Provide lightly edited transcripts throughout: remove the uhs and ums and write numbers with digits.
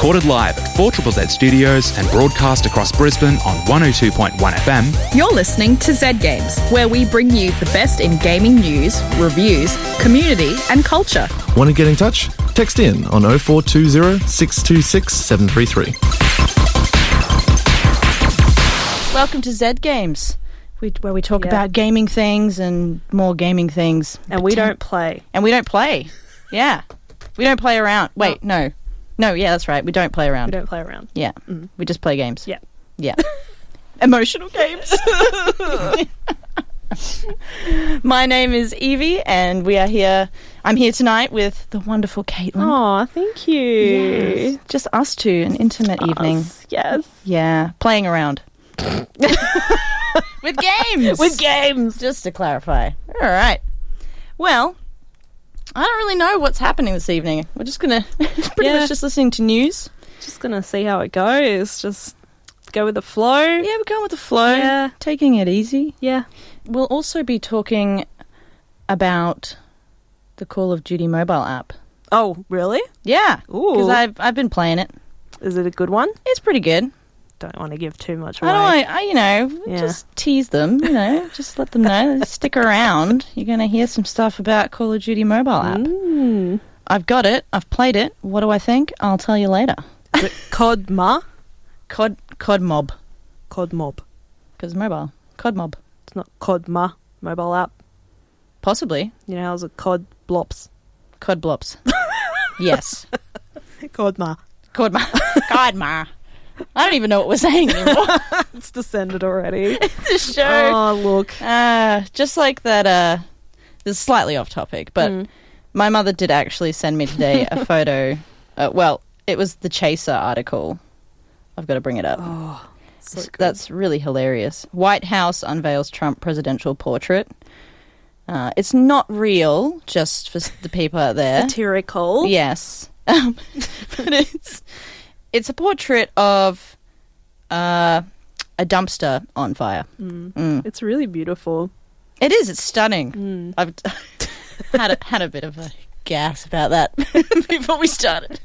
recorded live at 4ZZZ Studios and broadcast across Brisbane on 102.1 FM. You're listening to Z Games, where we bring you the best in gaming news, reviews, community and culture. Want to get in touch? Text in on 0420 626 733. Welcome to Z Games, where we talk about gaming things and more gaming things. And we don't play. And we don't play. Yeah. We don't play around. Wait, no. No, yeah, that's right. We don't play around. We don't play around. Yeah. Mm. We just play games. Yeah. Yeah. Emotional games. My name is Evie, and we are here. I'm here tonight with the wonderful Caitlin. Oh, thank you. Yes. Just us two, an intimate evening. Yes. Yeah. Playing around. With games. With games. Just to clarify. All right. Well, I don't really know what's happening this evening. We're just going to pretty much just listening to news. Just going to see how it goes. Just go with the flow. Yeah, we're going with the flow. Yeah. Taking it easy. Yeah. We'll also be talking about the Call of Duty mobile app. Oh, really? Yeah. Ooh. Because I've been playing it. Is it a good one? It's pretty good. Don't want to give too much away. Just tease them, just let them know. Stick around. You're going to hear some stuff about Call of Duty mobile app. Mm. I've got it. I've played it. What do I think? I'll tell you later. Is it COD Ma? COD Mob. COD Mob. Because it's mobile. COD Mob. It's not COD Ma mobile app. Possibly. You know, how's it COD Blops? COD Blops. Yes. COD Ma. COD Ma. COD Ma. I don't even know what we're saying anymore. It's descended already. The show. Oh, look. Just like that, this is slightly off topic, but my mother did actually send me today a photo. It was the Chaser article. I've got to bring it up. Oh, so that's really hilarious. White House unveils Trump presidential portrait. It's not real, just for the people out there. Satirical. Yes. But it's a portrait of a dumpster on fire. It's really beautiful. It is. It's stunning. I've had a bit of a gas about that before we started.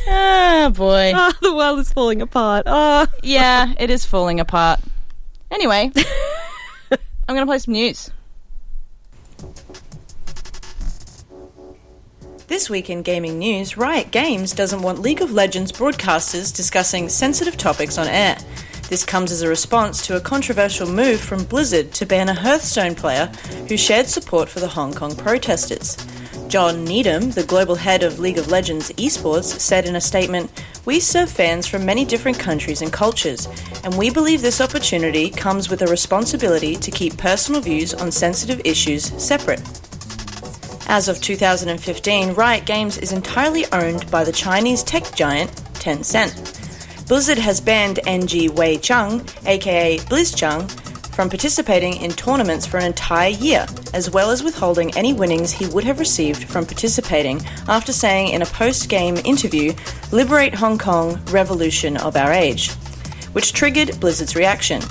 Oh, boy. Oh, the world is falling apart. Oh. Yeah, it is falling apart. Anyway, I'm going to play some news. This week in gaming news, Riot Games doesn't want League of Legends broadcasters discussing sensitive topics on air. This comes as a response to a controversial move from Blizzard to ban a Hearthstone player who shared support for the Hong Kong protesters. John Needham, the global head of League of Legends esports, said in a statement, "We serve fans from many different countries and cultures, and we believe this opportunity comes with a responsibility to keep personal views on sensitive issues separate." As of 2015, Riot Games is entirely owned by the Chinese tech giant Tencent. Blizzard has banned NG Wei Cheng, aka Blizzchung, from participating in tournaments for an entire year, as well as withholding any winnings he would have received from participating after saying in a post-game interview, "Liberate Hong Kong, revolution of our age," which triggered Blizzard's reaction.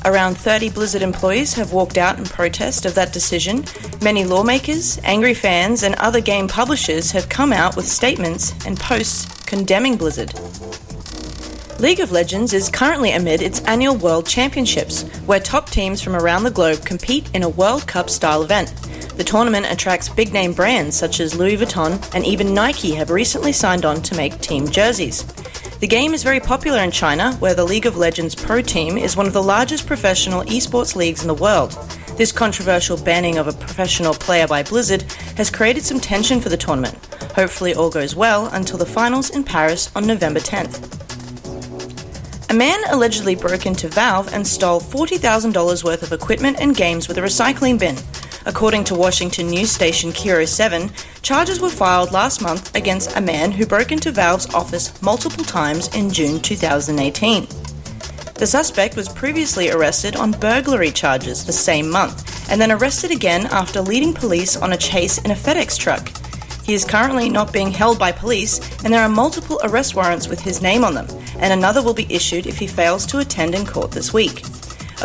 Around 30 Blizzard employees have walked out in protest of that decision. Many lawmakers, angry fans, and other game publishers have come out with statements and posts condemning Blizzard. League of Legends is currently amid its annual World Championships, where top teams from around the globe compete in a World Cup-style event. The tournament attracts big-name brands such as Louis Vuitton, and even Nike have recently signed on to make team jerseys. The game is very popular in China, where the League of Legends Pro Team is one of the largest professional esports leagues in the world. This controversial banning of a professional player by Blizzard has created some tension for the tournament. Hopefully all goes well until the finals in Paris on November 10th. A man allegedly broke into Valve and stole $40,000 worth of equipment and games with a recycling bin. According to Washington news station Kiro 7, charges were filed last month against a man who broke into Valve's office multiple times in June 2018. The suspect was previously arrested on burglary charges the same month, and then arrested again after leading police on a chase in a FedEx truck. He is currently not being held by police, and there are multiple arrest warrants with his name on them, and another will be issued if he fails to attend in court this week.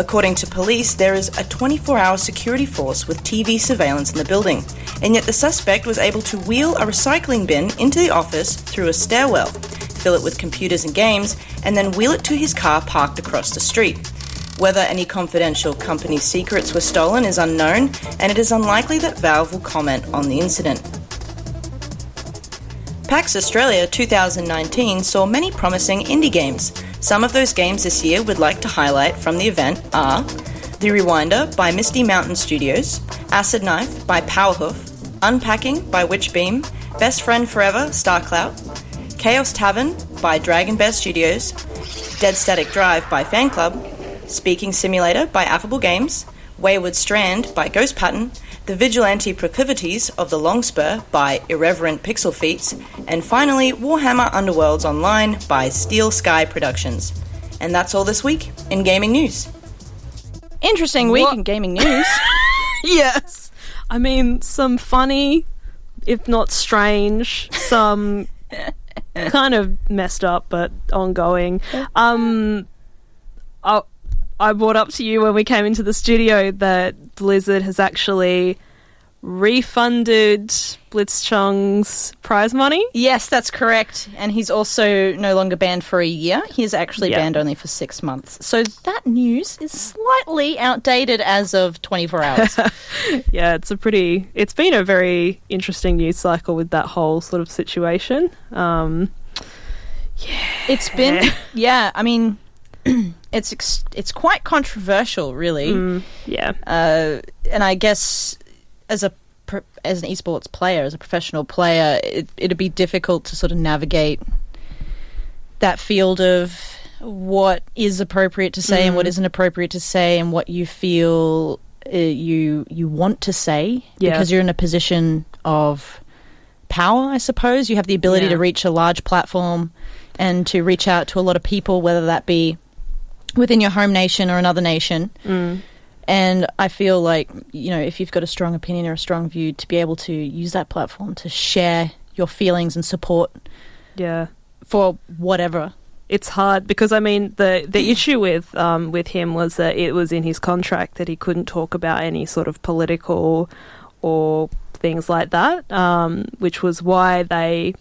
According to police, there is a 24-hour security force with TV surveillance in the building, and yet the suspect was able to wheel a recycling bin into the office through a stairwell, fill it with computers and games, and then wheel it to his car parked across the street. Whether any confidential company secrets were stolen is unknown, and it is unlikely that Valve will comment on the incident. PAX Australia 2019 saw many promising indie games. Some of those games this year we'd like to highlight from the event are The Rewinder by Misty Mountain Studios, Acid Knife by Powerhoof, Unpacking by Witchbeam, Best Friend Forever Starcloud, Chaos Tavern by Dragon Bear Studios, Dead Static Drive by Fan Club, Speaking Simulator by Affable Games, Wayward Strand by Ghost Pattern, The Vigilante Proclivities of the Longspur by Irreverent Pixel Feats, and finally Warhammer Underworlds Online by Steel Sky Productions. And that's all this week in gaming news. Interesting week in gaming news. Yes. I mean, some funny, if not strange, some kind of messed up but ongoing. I brought up to you when we came into the studio that Blizzard has actually refunded Blitzchung's prize money. Yes, that's correct. And he's also no longer banned for a year. He's actually banned only for 6 months. So that news is slightly outdated as of 24 hours. Yeah, it's been a very interesting news cycle with that whole sort of situation. It's been, I mean, it's quite controversial, really. Yeah. And I guess as an esports player, as a professional player, it'd be difficult to sort of navigate that field of what is appropriate to say and what isn't appropriate to say, and what you feel you want to say, because you're in a position of power, I suppose. You have the ability to reach a large platform and to reach out to a lot of people, whether that be within your home nation or another nation. And I feel like, you know, if you've got a strong opinion or a strong view, to be able to use that platform to share your feelings and support for whatever. It's hard because, I mean, the issue with him was that it was in his contract that he couldn't talk about any sort of political or things like that, which was why they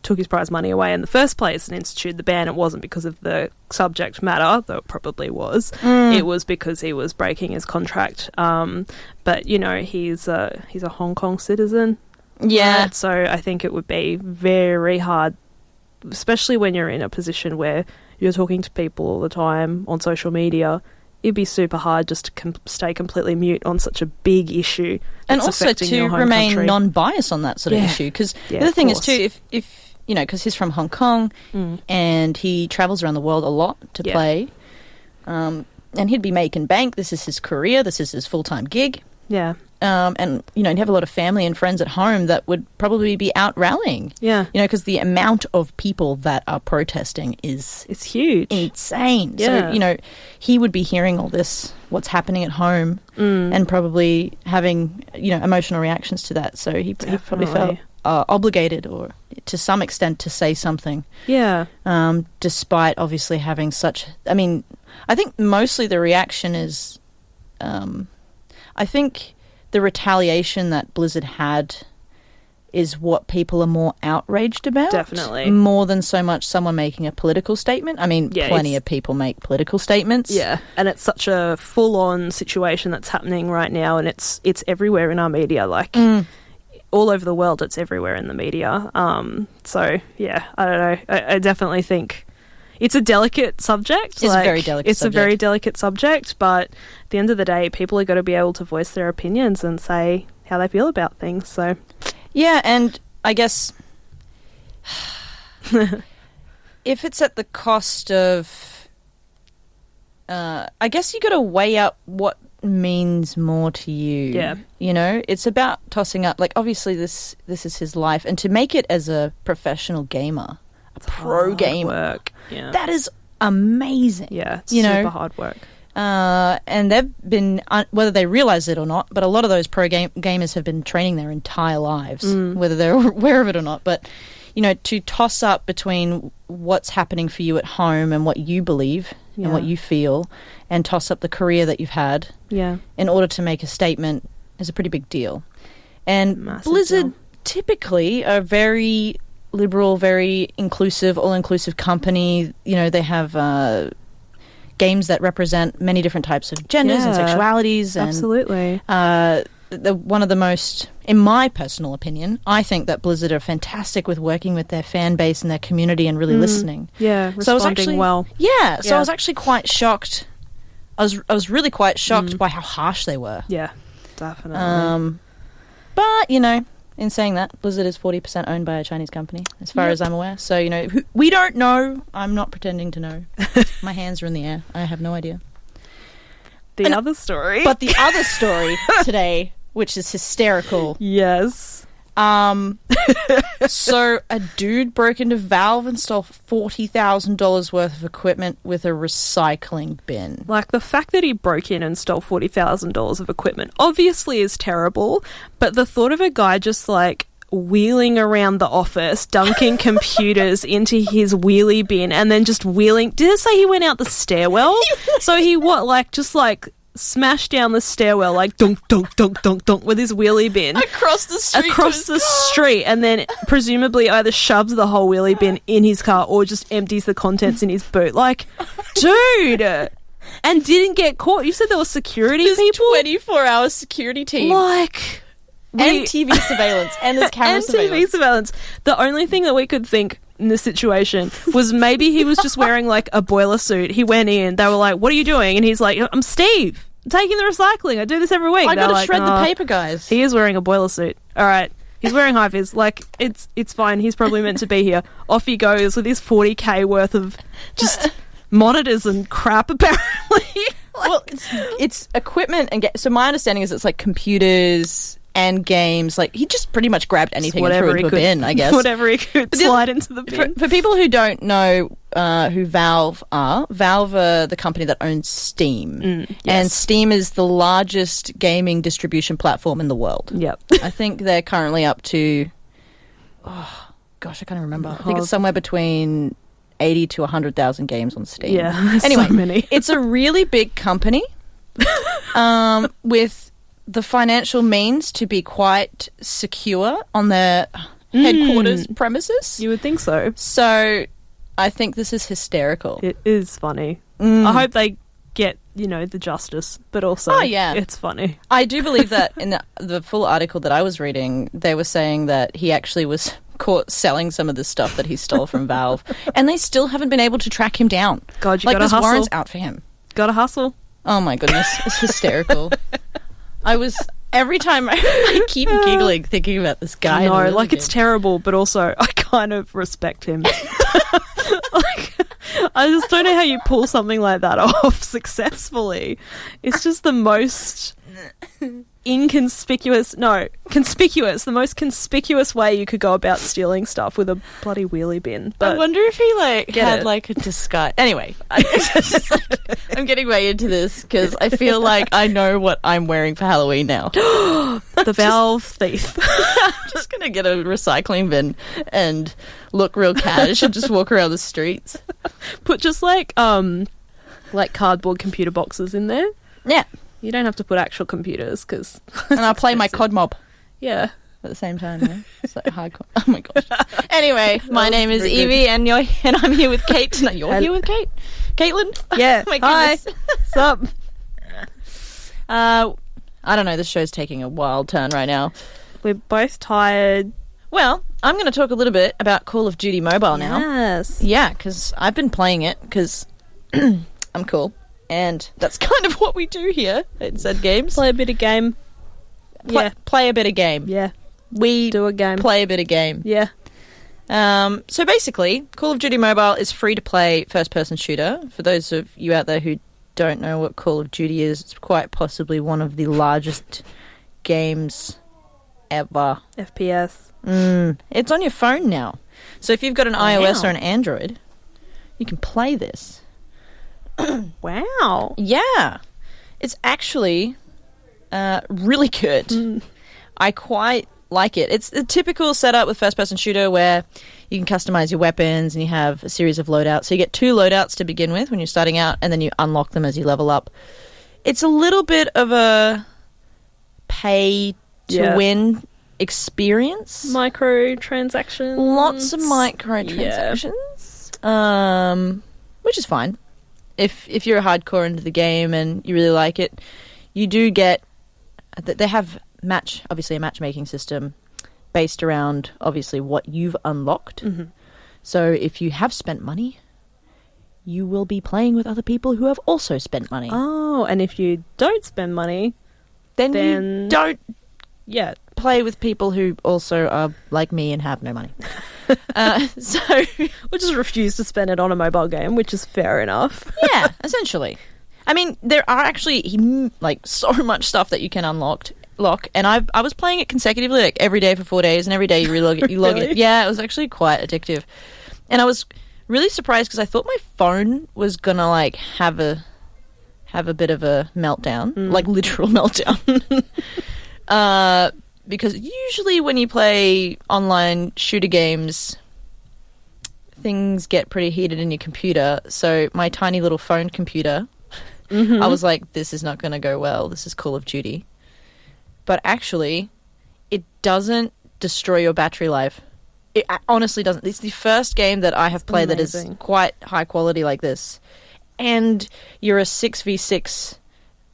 took his prize money away in the first place and instituted the ban. It wasn't because of the subject matter, though it probably was. It was because he was breaking his contract. But, you know, he's a Hong Kong citizen. Yeah. Right? So I think it would be very hard, especially when you're in a position where you're talking to people all the time on social media. It'd be super hard just to stay completely mute on such a big issue. And also to remain non-biased on that sort of issue. Because the other thing is, too, if you know, because he's from Hong Kong and he travels around the world a lot to play, and he'd be making bank. This is his career. This is his full-time gig. Yeah. And, you know, he'd have a lot of family and friends at home that would probably be out rallying. Yeah. You know, because the amount of people that are protesting is... It's huge. Insane. Yeah. So, you know, he would be hearing all this, what's happening at home, and probably having, you know, emotional reactions to that. So he probably felt obligated, or to some extent, to say something. Yeah. Despite obviously having such... I mean, I think mostly the reaction is... I think the retaliation that Blizzard had is what people are more outraged about. Definitely. More than so much someone making a political statement. I mean, plenty of people make political statements. Yeah, and it's such a full-on situation that's happening right now, and it's everywhere in our media, like... all over the world, it's everywhere in the media. So, yeah, I don't know. I definitely think it's a delicate subject. It's a very delicate subject. It's a very delicate subject, but at the end of the day, people are going to be able to voice their opinions and say how they feel about things. So, yeah, and I guess if it's at the cost of... I guess you got to weigh up what means more to you. Yeah. You know, it's about tossing up, like, obviously this is his life, and to make it as a professional gamer, a pro gamer, work. Yeah. that is amazing. Yeah, it's super hard work. And they've been, whether they realize it or not, but a lot of those pro gamers have been training their entire lives, whether they're aware of it or not. But, you know, to toss up between what's happening for you at home and what you believe and what you feel, and toss up the career that you've had in order to make a statement is a pretty big deal. And Massive Blizzard deal. typically are very liberal, very inclusive, all-inclusive company. You know, they have games that represent many different types of genders and sexualities. And, absolutely. one of the most, in my personal opinion, I think that Blizzard are fantastic with working with their fan base and their community and really listening. Yeah, responding So I was actually, well. Yeah, so I was actually quite shocked. I was really quite shocked by how harsh they were. Yeah, definitely. But, you know, in saying that, Blizzard is 40% owned by a Chinese company, as far as I'm aware. So, you know, we don't know. I'm not pretending to know. My hands are in the air. I have no idea. The other story. But the other story today, which is hysterical. Yes. So a dude broke into Valve and stole $40,000 worth of equipment with a recycling bin. Like, the fact that he broke in and stole $40,000 of equipment obviously is terrible, but the thought of a guy just, like, wheeling around the office, dunking computers into his wheelie bin, and then just wheeling... Did it say he went out the stairwell? So he, smashed down the stairwell, like, dunk, dunk, dunk, dunk, dunk, with his wheelie bin. Across the street. And then presumably either shoves the whole wheelie bin in his car or just empties the contents in his boot. Like, dude! And didn't get caught. You said there were security people? 24-hour security team. Like... And TV surveillance. And there's camera and surveillance. TV surveillance. The only thing that we could think in this situation was maybe he was just wearing, like, a boiler suit. He went in. They were like, what are you doing? And he's like, I'm Steve. I'm taking the recycling. I do this every week. I gotta like, shred the paper, guys. He is wearing a boiler suit. All right. He's wearing high-vis. Like, it's fine. He's probably meant to be here. Off he goes with his $40K worth of just monitors and crap, apparently. Well, it's equipment and... So my understanding is it's, like, computers... and games. Like, he just pretty much grabbed anything and threw it into a bin, I guess. Whatever he could slide into the bin. For people who don't know who Valve are the company that owns Steam. Yes. And Steam is the largest gaming distribution platform in the world. Yep. I think they're currently up to... Oh, gosh, I can't remember. I think it's somewhere between 80 to 100,000 games on Steam. Yeah, anyway, so many. It's a really big company with the financial means to be quite secure on their headquarters premises. You would think so. So I think this is hysterical. It is funny. I hope they get, the justice, but also it's funny. I do believe that in the full article that I was reading, they were saying that he actually was caught selling some of the stuff that he stole from Valve, and they still haven't been able to track him down. God, you gotta there's hustle. warrants out for him. Gotta hustle. Oh my goodness, it's hysterical. Every time I keep giggling thinking about this guy. No, like, it's terrible, but also I kind of respect him. Like, I just don't know how you pull something like that off successfully. It's just the most conspicuous, the most conspicuous way you could go about stealing stuff with a bloody wheelie bin. But I wonder if he had a disguise. Anyway, I'm getting way into this because I feel like I know what I'm wearing for Halloween now. The Valve thief. I'm just gonna get a recycling bin and look real cash and just walk around the streets. Put just like cardboard computer boxes in there. Yeah. You don't have to put actual computers because... And I'll play my COD mob. Yeah. At the same time, yeah. It's like hardcore. Oh my gosh. Anyway, my name is Evie and I'm here with Kate tonight. You're here with Kate? Caitlin? Yeah. My Hi. goodness. What's up? I don't know, this show's taking a wild turn right now. We're both tired. Well, I'm going to talk a little bit about Call of Duty Mobile now. Yes. Yeah, because I've been playing it because I'm cool. And that's kind of what we do here at Zed Games. Play a bit of game. Play a bit of game. Yeah. We do a game. Play a bit of game. Yeah. So basically, Call of Duty Mobile is free-to-play first-person shooter. For those of you out there who don't know what Call of Duty is, it's quite possibly one of the largest games ever. FPS. It's on your phone now. So if you've got an iOS or an Android, you can play this. Wow. Yeah. It's actually really good. I quite like it. It's the typical setup with first-person shooter where you can customize your weapons and you have a series of loadouts. So you get 2 loadouts to begin with when you're starting out, and then you unlock them as you level up. It's a little bit of a pay-to-win experience. Microtransactions. Lots of microtransactions, which is fine. If you're hardcore into the game and you really like it, you do get... They have obviously a matchmaking system based around, obviously, what you've unlocked. Mm-hmm. So if you have spent money, you will be playing with other people who have also spent money. Oh, and if you don't spend money, then you don't play with people who also are like me and have no money. So or just refuse to spend it on a mobile game, which is fair enough. Yeah, essentially. I mean, there are actually like so much stuff that you can unlock, and I was playing it consecutively, like every day for 4 days, and every day you log Really? it. Yeah, it was actually quite addictive, and I was really surprised because I thought my phone was gonna like have a bit of a meltdown, like literal meltdown. Because usually when you play online shooter games, things get pretty heated in your computer. So my tiny little phone computer, I was like, this is not going to go well. This is Call of Duty. But actually, it doesn't destroy your battery life. It honestly doesn't. It's the first game that I have played that is quite high quality like this. And you're a 6v6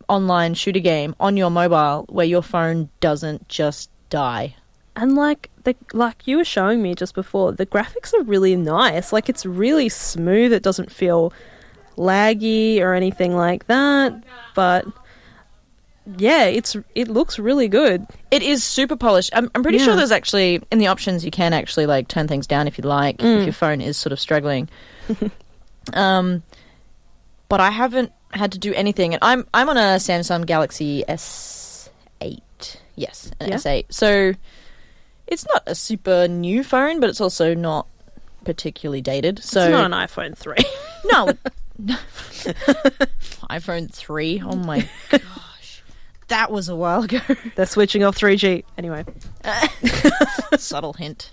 online shooter game on your mobile where your phone doesn't just die. And like you were showing me just before, the graphics are really nice. Like, it's really smooth. It doesn't feel laggy or anything like that. But yeah, it looks really good. It is super polished. I'm pretty sure there's actually, in the options, you can actually like turn things down if you like, if your phone is sort of struggling. But I haven't had to do anything, and I'm on a Samsung Galaxy S8. Yes, an S8. So it's not a super new phone, but it's also not particularly dated. So it's not an iPhone 3. No. iPhone 3. Oh my gosh. That was a while ago. They're switching off 3G. Anyway. Subtle hint.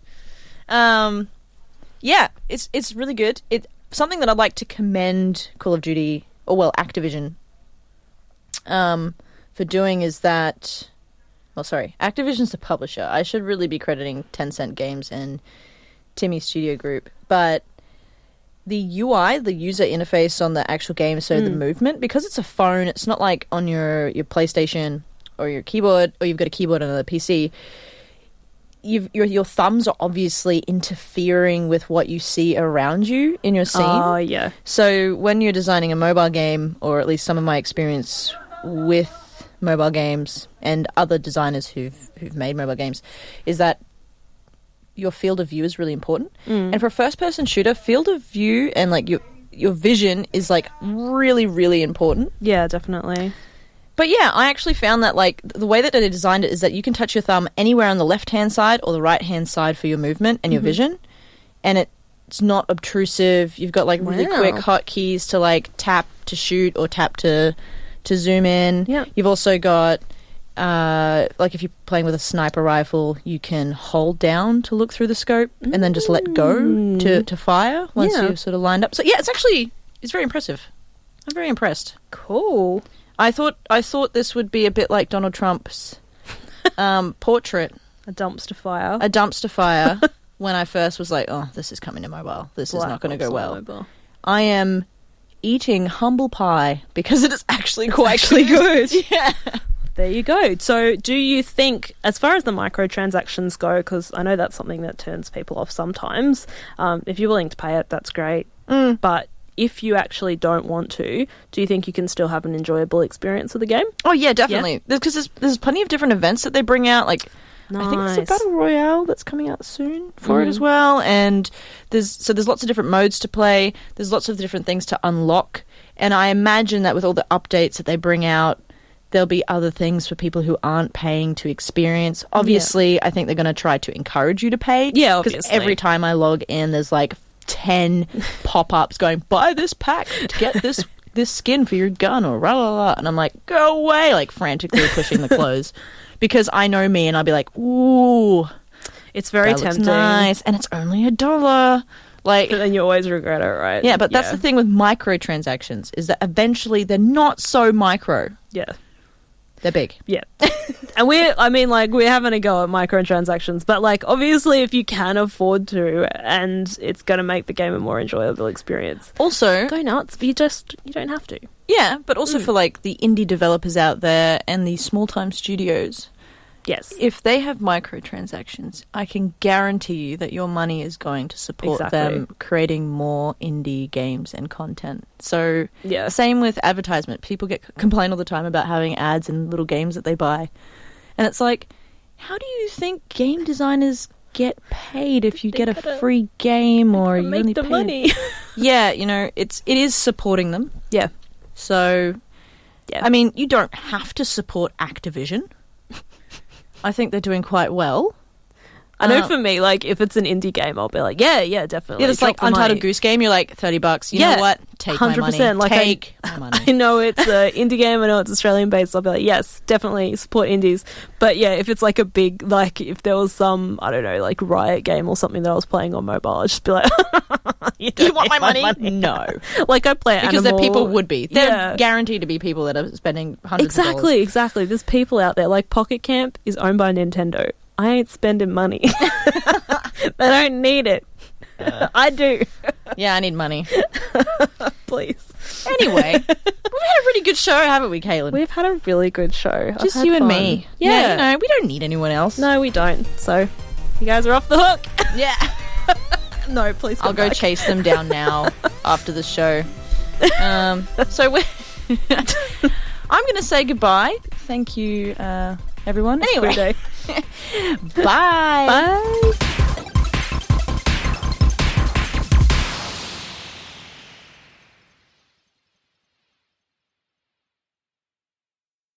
Yeah, it's really good. Something that I'd like to commend Call of Duty, or well, Activision, for doing is that... Well, sorry, Activision's the publisher. I should really be crediting Tencent Games and Timmy Studio Group. But the UI, the user interface on the actual game, so the movement, because it's a phone, it's not like on your PlayStation or your keyboard, or you've got a keyboard on the PC. Your thumbs are obviously interfering with what you see around you in your scene. Oh, yeah. So when you're designing a mobile game, or at least some of my experience with mobile games and other designers who've made mobile games, is that your field of view is really important. And for a first-person shooter, field of view and like your vision is like really, really important. Yeah, definitely. But yeah, I actually found that like the way that they designed it is that you can touch your thumb anywhere on the left-hand side or the right-hand side for your movement and your vision, and it's not obtrusive. You've got like really quick hotkeys to like tap to shoot or tap to zoom in. Yeah. You've also got like if you're playing with a sniper rifle, you can hold down to look through the scope and then just let go to fire once you've sort of lined up. So yeah, it's very impressive. I'm very impressed. Cool. I thought this would be a bit like Donald Trump's portrait. A dumpster fire. A dumpster fire. When I first was like, oh, this is coming to mobile. This is not going to go well. Mobile. I am eating humble pie because it is actually quite good. Yeah. There you go. So do you think, as far as the microtransactions go, because I know that's something that turns people off sometimes, if you're willing to pay it, that's great. But if you actually don't want to, do you think you can still have an enjoyable experience with the game? Oh, yeah, definitely. Because there's plenty of different events that they bring out. Like, I think there's a Battle Royale that's coming out soon for it as well. And there's lots of different modes to play. There's lots of different things to unlock. And I imagine that with all the updates that they bring out, there'll be other things for people who aren't paying to experience. Obviously, I think they're going to try to encourage you to pay. Yeah, because obviously. every time I log in, there's like 10 pop-ups going, buy this pack to get this skin for your gun or rah, rah, rah. And I'm like, go away, like frantically pushing the close because I know me and I'll be like, ooh, It's very that looks tempting. nice, and it's only $1. Like, But then you always regret it, right? yeah, but that's the thing with microtransactions is that eventually they're not so micro. Yeah. They're big. Yeah. And we're having a go at microtransactions, but like obviously if you can afford to and it's going to make the game a more enjoyable experience, Also, go nuts. But you don't have to. yeah, but also for like the indie developers out there and the small-time studios, Yes. if they have microtransactions, I can guarantee you that your money is going to support Exactly. them creating more indie games and content. So, Yeah. same with advertisement. People complain all the time about having ads in little games that they buy. And it's like, how do you think game designers get paid if you get a free game or you only Make the pay money. Yeah, it is supporting them. Yeah. So, Yeah. I mean, you don't have to support Activision. I think they're doing quite well. I know for me, like, if it's an indie game, I'll be like, yeah, definitely. Yeah, it's like Drop the Untitled money. Goose Game. You're like $30. You know what? Take my money. 100%. Like, Take my money. I know it's an indie game. I know it's Australian based. I'll be like, yes, definitely support indies. But yeah, if it's like a big, like, if there was some, I don't know, like Riot game or something that I was playing on mobile, I'd just be like, you want my money? No. Like, I play Because Animal. the people would be. They're Yeah. guaranteed to be people that are spending hundreds of dollars. Exactly. There's people out there. Like, Pocket Camp is owned by Nintendo. I ain't spending money. They don't need it. I do. Yeah, I need money. Please. Anyway, we've had a really good show, haven't we, Caitlin? We've had a really good show. Just I've had you and fun. me. Yeah. We don't need anyone else. No, we don't. So, you guys are off the hook. Yeah. No, please I'll go back. chase them down now after the show. So we're I'm going to say goodbye. Thank you, everyone. Anyway, Good day. bye. Bye.